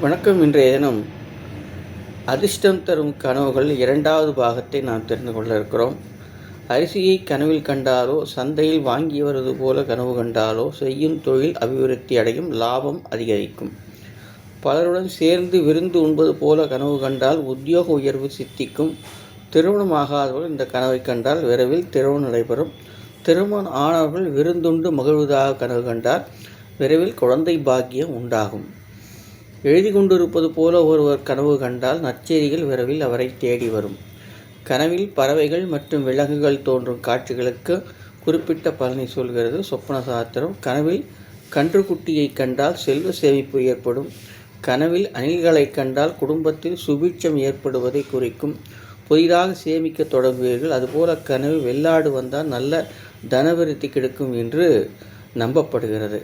வணக்கம். இன்றைய தினம் அதிர்ஷ்டம் தரும் கனவுகள் இரண்டாவது பாகத்தை நாம் தெரிந்து கொள்ள இருக்கிறோம். அரிசியை கனவில் கண்டாலோ, சந்தையில் வாங்கி வருவது போல கனவு கண்டாலோ செய்யும் தொழில் அபிவிருத்தி அடையும், லாபம் அதிகரிக்கும். பலருடன் சேர்ந்து விருந்து உண்பது போல கனவு கண்டால் உத்தியோக உயர்வு சித்திக்கும். திருமணம் ஆகாதவர்கள் இந்த கனவை கண்டால் விரைவில் திருமணம் நடைபெறும். திருமணம் ஆனவர்கள் விருந்துண்டு மகிழ்வதாக கனவு கண்டால் விரைவில் குழந்தை பாக்கியம் உண்டாகும். எழுதி கொண்டிருப்பது போல ஒருவர் கனவு கண்டால் நற்செய்திகள் விரைவில் அவரை தேடி வரும். கனவில் பறவைகள் மற்றும் விலங்குகள் தோன்றும் காட்சிகளுக்கு குறிப்பிட்ட பலனை சொல்கிறது சொப்பன சாஸ்திரம். கனவில் கன்றுக்குட்டியை கண்டால் செல்வ சேமிப்பு ஏற்படும். கனவில் அணில்களை கண்டால் குடும்பத்தில் சுபீட்சம் ஏற்படுவதை குறிக்கும். புதிதாக சேமிக்க தொடங்குவீர்கள். அதுபோல கனவில் வெள்ளாடு வந்தால் நல்ல தனவிருத்தி கிடைக்கும் என்று நம்பப்படுகிறது.